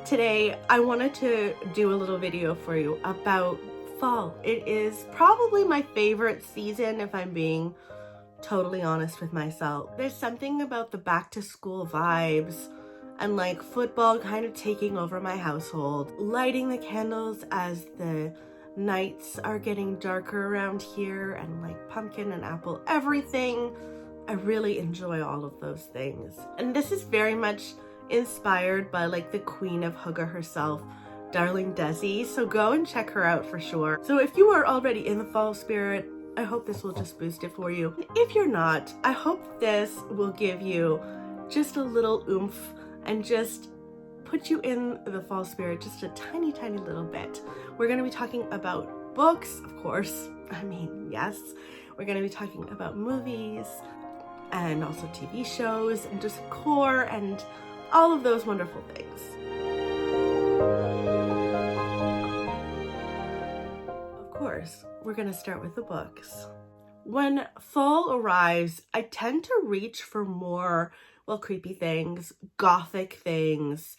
Today, I wanted to do a little video for you about fall. It is probably my favorite season, if I'm being totally honest with myself. There's something about the back to school vibes and like football kind of taking over my household, lighting the candles as the nights are getting darker around here, and like pumpkin and apple everything. I really enjoy all of those things. And this is very much inspired by like the queen of hygge herself, Darling Desi, so go and check her out for sure. So if you are already in the fall spirit, I hope this will just boost it for you. If you're not, I hope this will give you just a little oomph and just put you in the fall spirit just a tiny little bit. We're going to be talking about books, of course. I mean, yes. We're going to be talking about movies and also TV shows and just decor and all of those wonderful things. Of course, we're going to start with the books. When fall arrives, I tend to reach for more, well, creepy things, gothic things,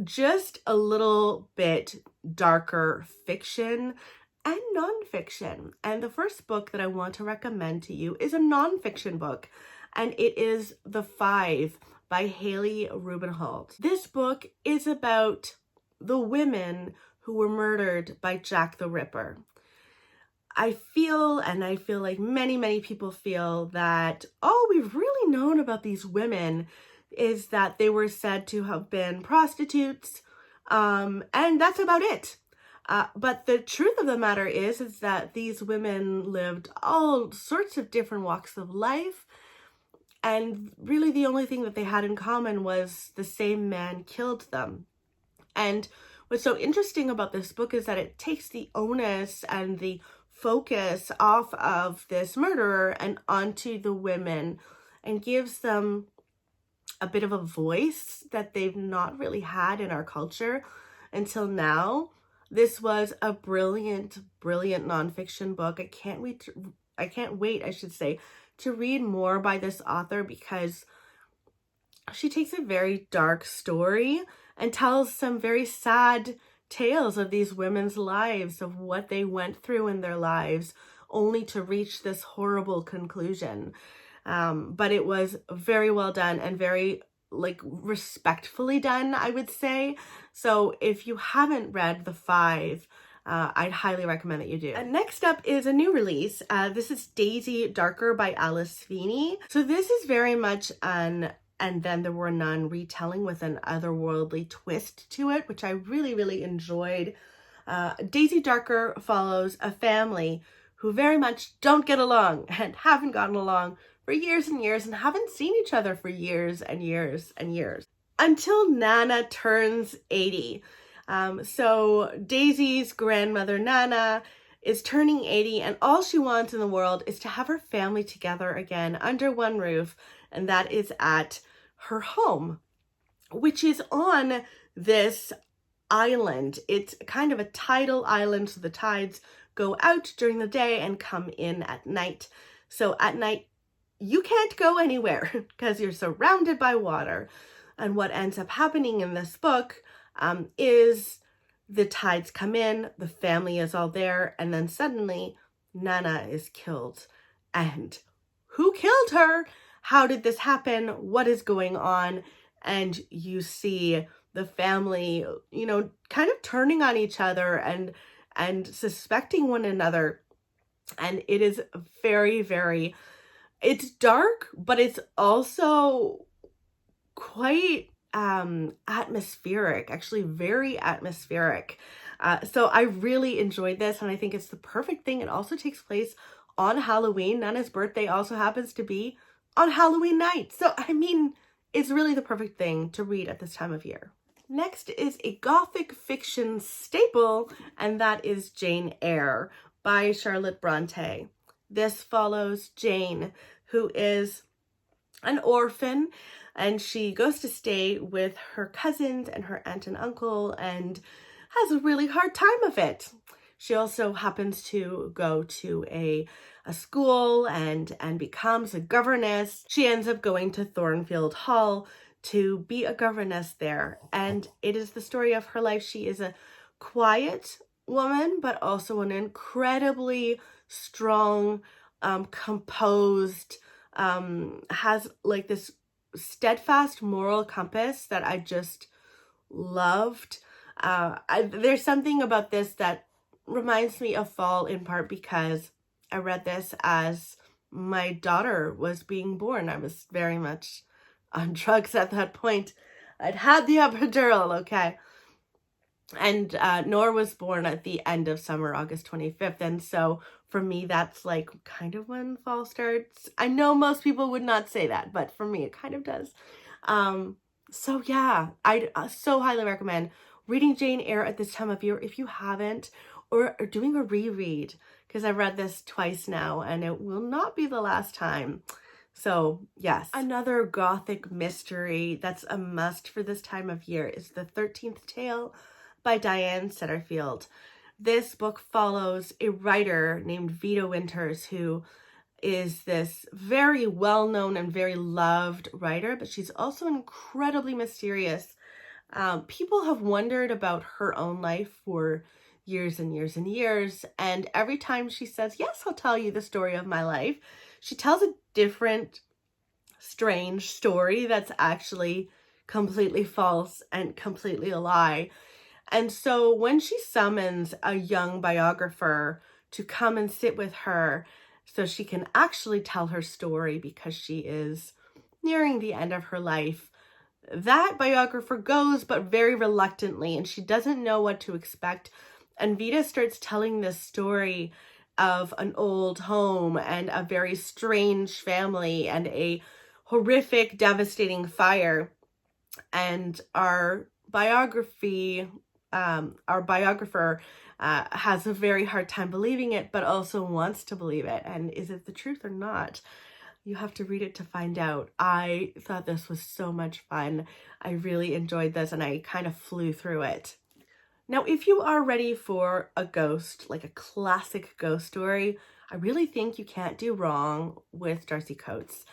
just a little bit darker fiction and nonfiction. And the first book that I want to recommend to you is a nonfiction book, and it is The Five by Haley Rubenhold. This book is about the women who were murdered by Jack the Ripper. I feel like many people feel that all we've really known about these women is that they were said to have been prostitutes, and that's about it. But the truth of the matter is that these women lived all sorts of different walks of life, and really the only thing that they had in common was the same man killed them. And what's so interesting about this book is that it takes the onus and the focus off of this murderer and onto the women and gives them a bit of a voice that they've not really had in our culture until now. This was a brilliant nonfiction book. I can't wait, to read more by this author, because she takes a very dark story and tells some very sad tales of these women's lives, of what they went through in their lives, only to reach this horrible conclusion. But it was very well done and very respectfully done, I would say. So if you haven't read The Five, I'd highly recommend that you do. And next up is a new release. This is Daisy Darker by Alice Feeney. So this is very much an And Then There Were None retelling with an otherworldly twist to it, which I really enjoyed. Daisy Darker follows a family who very much don't get along and haven't gotten along for years and years and haven't seen each other for years and years until Nana turns 80. So Daisy's grandmother Nana is turning 80, and all she wants in the world is to have her family together again under one roof, and that is at her home, which is on this island. It's kind of a tidal island, so the tides go out during the day and come in at night. So at night, you can't go anywhere because you're surrounded by water. And what ends up happening in this book is the tides come in, the family is all there, and then suddenly Nana is killed. And who killed her? How did this happen? What is going on? And you see the family, kind of turning on each other and suspecting one another. And it is very, it's dark, but it's also quite atmospheric, actually very atmospheric. So I really enjoyed this, and I think it's the perfect thing. It also takes place on Halloween. Nana's birthday also happens to be on Halloween night. So, I mean, it's really the perfect thing to read at this time of year. Next is a gothic fiction staple, and that is Jane Eyre by Charlotte Bronte. This follows Jane, who is an orphan, and she goes to stay with her cousins and her aunt and uncle and has a really hard time of it. She also happens to go to a school and becomes a governess. She ends up going to Thornfield Hall to be a governess there. And it is the story of her life. She is a quiet woman, but also an incredibly strong, composed, has like this steadfast moral compass that I just loved. There's something about this that reminds me of fall, in part because I read this as my daughter was being born. I was very much on drugs at that point. I'd had the epidural, okay. And Nora was born at the end of summer, August 25th. And so for me, that's like kind of when fall starts. I know most people would not say that, but for me, it kind of does. So yeah, I so highly recommend reading Jane Eyre at this time of year if you haven't, or doing a reread, because I've read this twice now and it will not be the last time. So yes, another gothic mystery that's a must for this time of year is The 13th Tale by Diane Setterfield. This book follows a writer named Vita Winters, who is this very well-known and very loved writer, but she's also incredibly mysterious. People have wondered about her own life for years and years and years, and every time she says, yes, I'll tell you the story of my life, she tells a different, strange story that's actually completely false and completely a lie. And so when she summons a young biographer to come and sit with her so she can actually tell her story because she is nearing the end of her life, that biographer goes, but very reluctantly, and she doesn't know what to expect. And Vita starts telling this story of an old home and a very strange family and a horrific, devastating fire. And our biographer has a very hard time believing it, but also wants to believe it. And is it the truth or not? You have to read it to find out. I thought this was so much fun. I really enjoyed this and I kind of flew through it. Now, if you are ready for a ghost, like a classic ghost story, I really think you can't do wrong with Darcy Coates.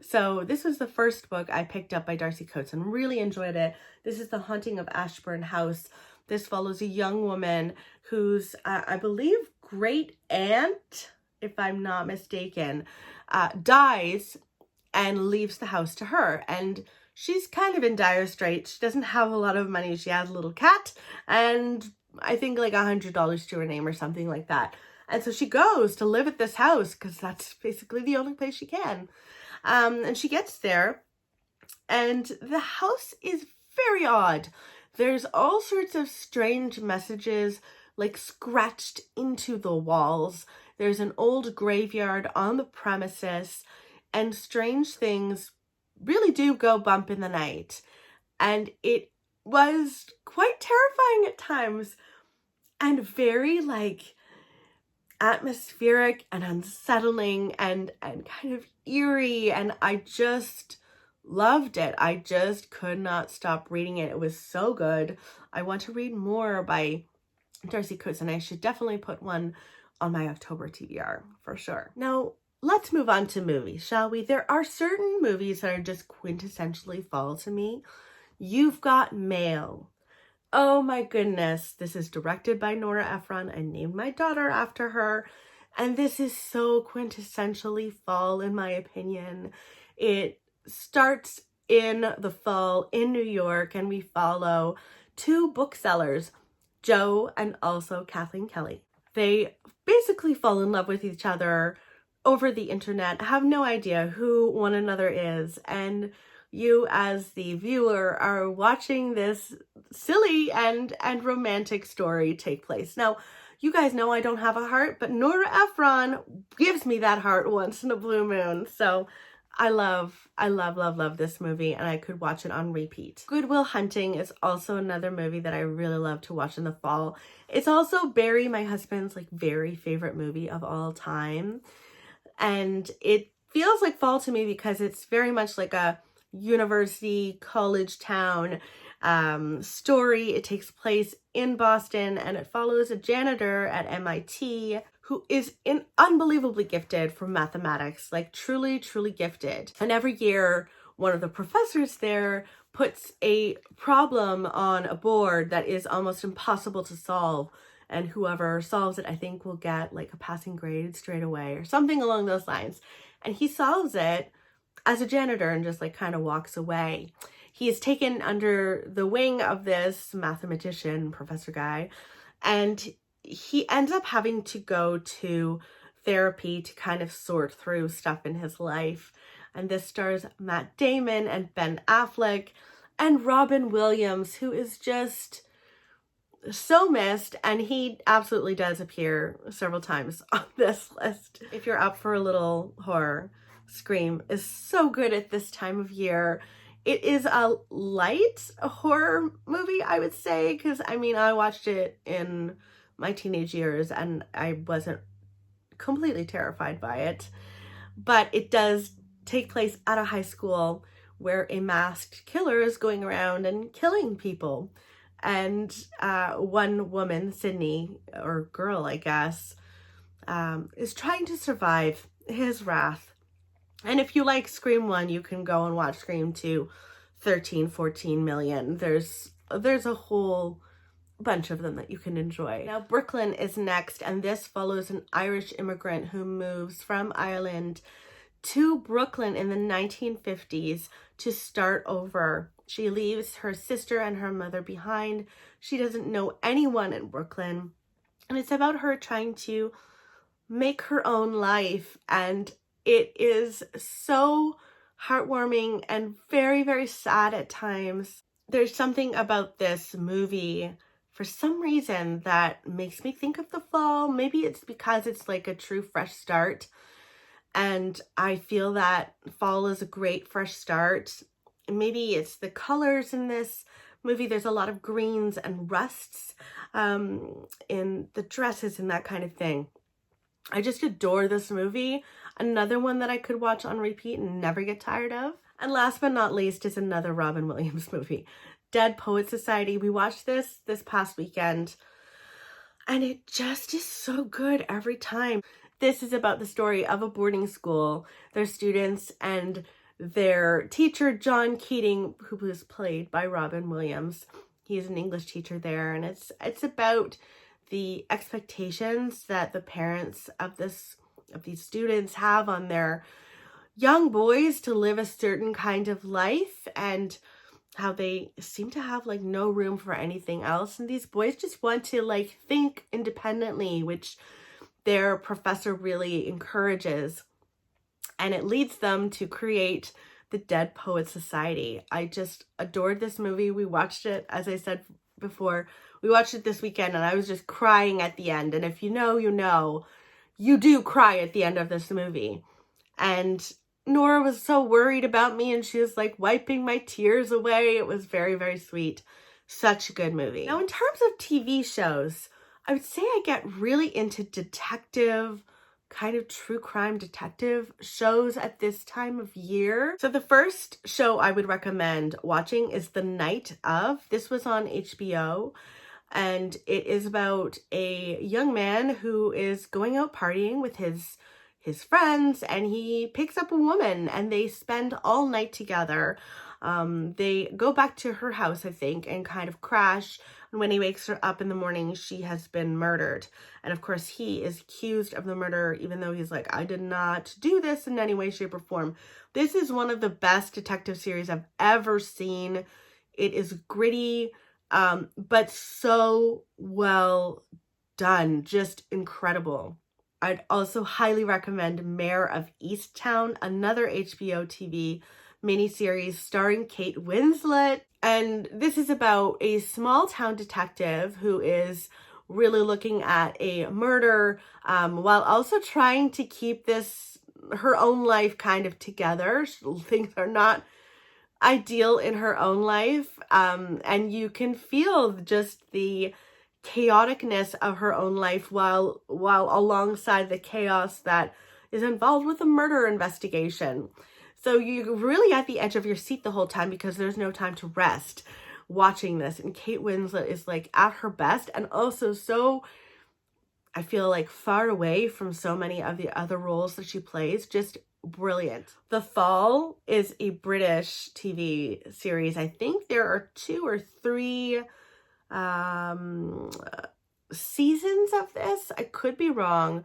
So this was the first book I picked up by Darcy Coates and really enjoyed it. This is The Haunting of Ashburn House. This follows a young woman whose, I believe, great aunt, if I'm not mistaken, dies and leaves the house to her. And she's kind of in dire straits. She doesn't have a lot of money. She has a little cat and I think like $100 to her name or something like that. And so she goes to live at this house because that's basically the only place she can. And she gets there and the house is very odd. There's all sorts of strange messages like scratched into the walls. There's an old graveyard on the premises and strange things really do go bump in the night. And it was quite terrifying at times and very like atmospheric and unsettling and kind of eerie, and I just loved it. I just could not stop reading it. It was so good. I want to read more by Darcy Coates and I should definitely put one on my October TBR for sure. Now, let's move on to movies, shall we? There are certain movies that are just quintessentially fall to me. You've Got Mail. Oh my goodness. This is directed by Nora Ephron. I named my daughter after her. And this is so quintessentially fall in my opinion. It starts in the fall in New York and we follow two booksellers, Joe and also Kathleen Kelly. They basically fall in love with each other over the internet, have no idea who one another is, and you as the viewer are watching this silly and romantic story take place. Now, you guys know I don't have a heart, but Nora Ephron gives me that heart once in a blue moon. So I love this movie and I could watch it on repeat. Good Will Hunting is also another movie that I really love to watch in the fall. It's also Barry, my husband's like very favorite movie of all time. And it feels like fall to me because it's very much like a university, college town story. It takes place in Boston and it follows a janitor at MIT who is unbelievably gifted for mathematics, like truly, truly gifted. And every year, one of the professors there puts a problem on a board that is almost impossible to solve, and whoever solves it, I think, will get like a passing grade straight away or something along those lines. And he solves it as a janitor and just like kind of walks away. He is taken under the wing of this mathematician, professor guy, and he ends up having to go to therapy to kind of sort through stuff in his life. And this stars Matt Damon and Ben Affleck and Robin Williams, who is just so missed, and he absolutely does appear several times on this list. If you're up for a little horror, Scream is so good at this time of year. It is a light horror movie, I would say, because I mean, I watched it in my teenage years and I wasn't completely terrified by it, but it does take place at a high school where a masked killer is going around and killing people. And one woman, Sydney, or girl, I guess, is trying to survive his wrath. And if you like Scream 1, you can go and watch Scream 2, 13, 14 million. There's a whole bunch of them that you can enjoy. Now, Brooklyn is next, and this follows an Irish immigrant who moves from Ireland to Brooklyn in the 1950s to start over. She leaves her sister and her mother behind. She doesn't know anyone in Brooklyn. And it's about her trying to make her own life. And it is so heartwarming and very, very sad at times. There's something about this movie, for some reason, that makes me think of the fall. Maybe it's because it's like a true fresh start. And I feel that fall is a great fresh start. Maybe it's the colors in this movie. There's a lot of greens and rusts in the dresses and that kind of thing. I just adore this movie. Another one that I could watch on repeat and never get tired of. And last but not least is another Robin Williams movie, Dead Poets Society. We watched this past weekend and it just is so good every time. This is about the story of a boarding school, their students, and their teacher, John Keating, who was played by Robin Williams. He's an English teacher there, and it's about the expectations that the parents of these students have on their young boys to live a certain kind of life, and how they seem to have like no room for anything else. And these boys just want to like think independently, which their professor really encourages. And it leads them to create the Dead Poets Society. I just adored this movie. We watched it, as I said before, we watched it this weekend and I was just crying at the end. And if you know, you know, you do cry at the end of this movie. And Nora was so worried about me and she was like wiping my tears away. It was very, very sweet. Such a good movie. Now, in terms of TV shows, I would say I get really into detective, kind of true crime detective shows at this time of year. So the first show I would recommend watching is The Night Of. This was on HBO, and it is about a young man who is going out partying with his friends, and he picks up a woman and they spend all night together. They go back to her house, I think, and kind of crash. And when he wakes her up in the morning, she has been murdered. And of course, he is accused of the murder, even though he's like, I did not do this in any way, shape, or form. This is one of the best detective series I've ever seen. It is gritty, but so well done. Just incredible. I'd also highly recommend Mare of Easttown, another HBO TV miniseries starring Kate Winslet. And this is about a small town detective who is really looking at a murder while also trying to keep her own life kind of together. Things are not ideal in her own life. And you can feel just the chaoticness of her own life while alongside the chaos that is involved with a murder investigation. So you're really at the edge of your seat the whole time because there's no time to rest watching this. And Kate Winslet is like at her best and also so I feel like far away from so many of the other roles that she plays. Just brilliant. The Fall is a British TV series. I think there are 2 or 3 seasons of this. I could be wrong,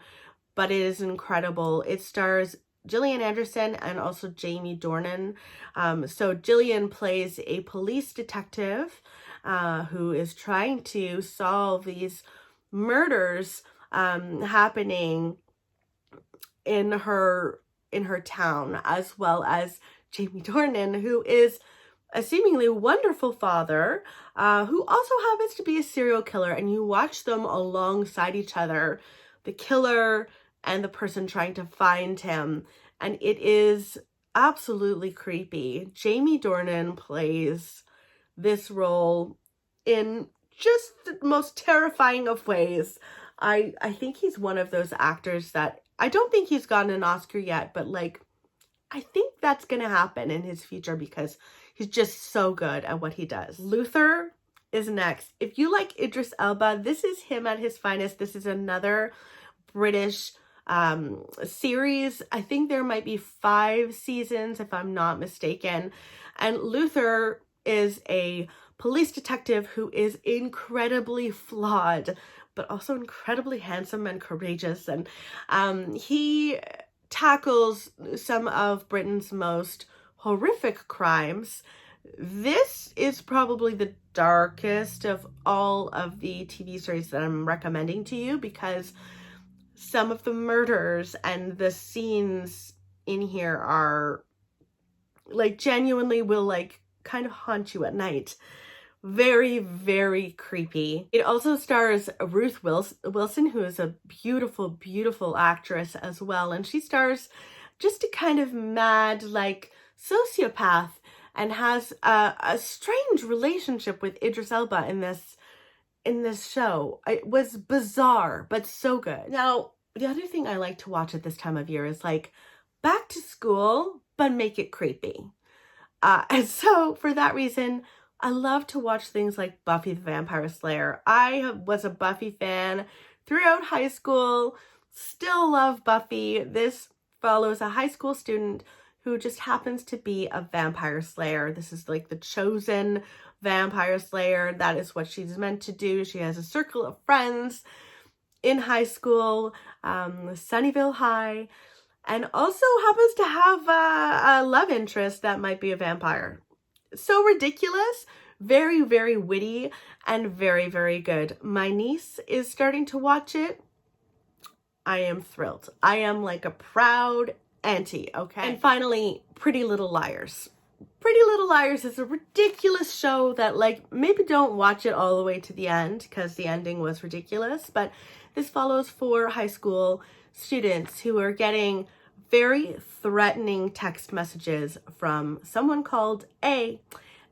but it is incredible. It stars Gillian Anderson and also Jamie Dornan. So Gillian plays a police detective who is trying to solve these murders happening in her town, as well as Jamie Dornan, who is a seemingly wonderful father who also happens to be a serial killer, and you watch them alongside each other, the killer and the person trying to find him, and it is absolutely creepy. Jamie Dornan plays this role in just the most terrifying of ways. I think he's one of those actors that I don't think he's gotten an Oscar yet, but like I think that's gonna happen in his future because he's just so good at what he does. Luther is next. If you like Idris Elba, this is him at his finest. This is another British series. I think there might be 5 seasons if I'm not mistaken. And Luther is a police detective who is incredibly flawed, but also incredibly handsome and courageous. And he tackles some of Britain's most horrific crimes. This is probably the darkest of all of the TV series that I'm recommending to you, because some of the murders and the scenes in here are like genuinely will like kind of haunt you at night. Very, very creepy. It also stars Ruth Wilson, who is a beautiful, beautiful actress as well. And she stars just a kind of mad, like, sociopath and has a strange relationship with Idris Elba in this show. It was bizarre, but so good. Now, the other thing I like to watch at this time of year is like back to school, but make it creepy. And so for that reason, I love to watch things like Buffy the Vampire Slayer. I was a Buffy fan throughout high school, still love Buffy. This follows a high school student who just happens to be a vampire slayer. This is like the chosen vampire slayer. That is what she's meant to do. She has a circle of friends in high school, Sunnyvale High, and also happens to have a love interest that might be a vampire. So ridiculous, very, very witty, and very, very good. My niece is starting to watch it. I am thrilled. I am like a proud auntie, okay? And finally, Pretty Little Liars. Pretty Little Liars is a ridiculous show that, like, maybe don't watch it all the way to the end because the ending was ridiculous, but this follows 4 high school students who are getting very threatening text messages from someone called A,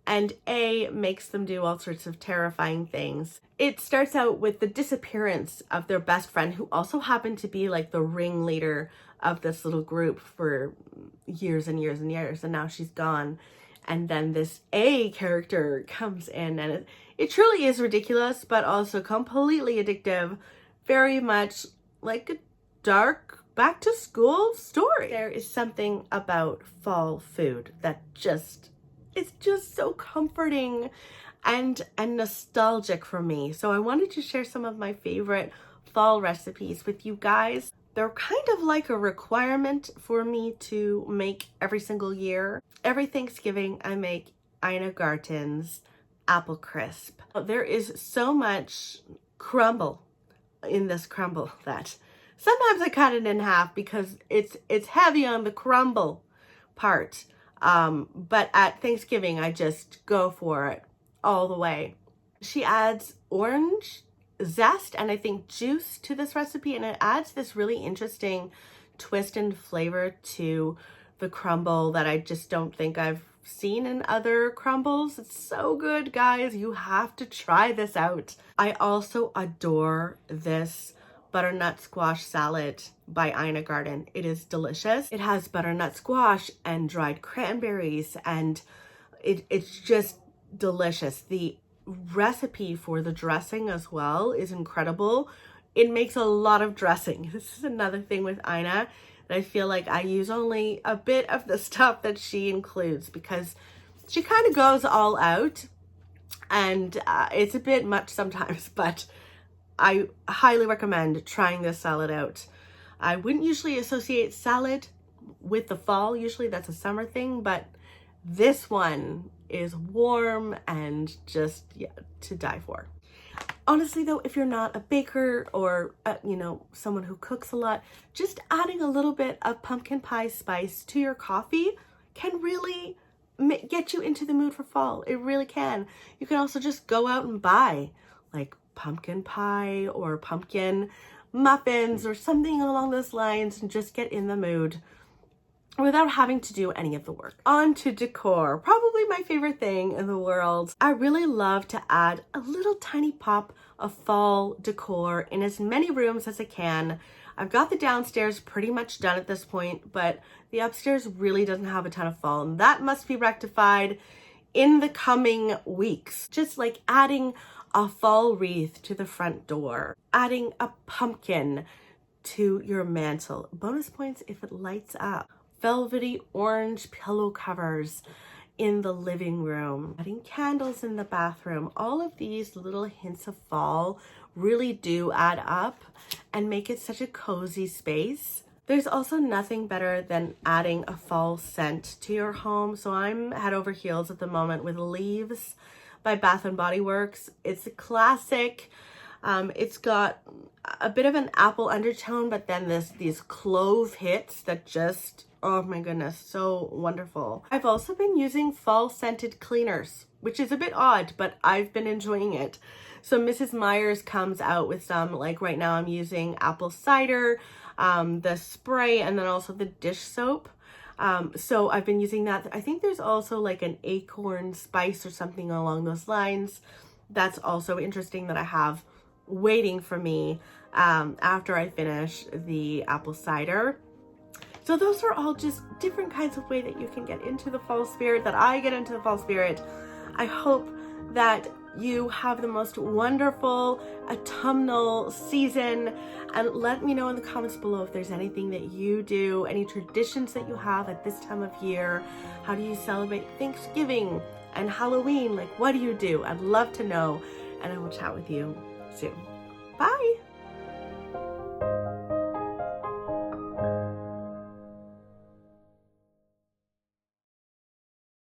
and A makes them do all sorts of terrifying things. It starts out with the disappearance of their best friend, who also happened to be like the ringleader of this little group for years and years and years, and now she's gone. And then this A character comes in, and it truly is ridiculous, but also completely addictive. Very much like a dark back to school story. There is something about fall food that it's just so comforting and nostalgic for me. So I wanted to share some of my favorite fall recipes with you guys. They're kind of like a requirement for me to make every single year. Every Thanksgiving, I make Ina Garten's apple crisp. There is so much crumble in this crumble that sometimes I cut it in half because it's heavy on the crumble part. But at Thanksgiving, I just go for it all the way. She adds orange zest and I think juice to this recipe, and it adds this really interesting twist and flavor to the crumble that I just don't think I've seen in other crumbles. It's so good, guys. You have to try this out. I also adore this butternut squash salad by Ina Garten. It is delicious. It has butternut squash and dried cranberries, and it's just delicious. The recipe for the dressing as well is incredible. it makes a lot of dressing. This is another thing with Eyre that I feel like I use only a bit of the stuff that she includes because she kind of goes all out, and it's a bit much sometimes, but I highly recommend trying this salad out. I wouldn't usually associate salad with the fall. Usually that's a summer thing, but this one is warm and just, yeah, to die for. Honestly though, if you're not a baker or, you know, someone who cooks a lot, just adding a little bit of pumpkin pie spice to your coffee can really get you into the mood for fall. It really can. You can also just go out and buy like pumpkin pie or pumpkin muffins or something along those lines and just get in the mood without having to do any of the work. On to decor, probably my favorite thing in the world. I really love to add a little tiny pop of fall decor in as many rooms as I can. I've got the downstairs pretty much done at this point, but the upstairs really doesn't have a ton of fall, and that must be rectified in the coming weeks. Just like adding a fall wreath to the front door, adding a pumpkin to your mantle. Bonus points if it lights up. Velvety orange pillow covers in the living room, adding candles in the bathroom. All of these little hints of fall really do add up and make it such a cozy space. There's also nothing better than adding a fall scent to your home. So I'm head over heels at the moment with Leaves by Bath & Body Works. It's a classic. It's got a bit of an apple undertone, but then these clove hits that just, oh my goodness, so wonderful. I've also been using fall scented cleaners, which is a bit odd, but I've been enjoying it. So Mrs. Meyer's comes out with some, like right now I'm using apple cider, the spray, and then also the dish soap. So I've been using that. I think there's also like an acorn spice or something along those lines. That's also interesting that I have waiting for me after I finish the apple cider. So those are all just different kinds of way that you can get into the fall spirit, that I get into the fall spirit. I hope that you have the most wonderful autumnal season, and let me know in the comments below if there's anything that you do, any traditions that you have at this time of year. How do you celebrate Thanksgiving and Halloween? Like, what do you do? I'd love to know, and I will chat with you soon. Bye.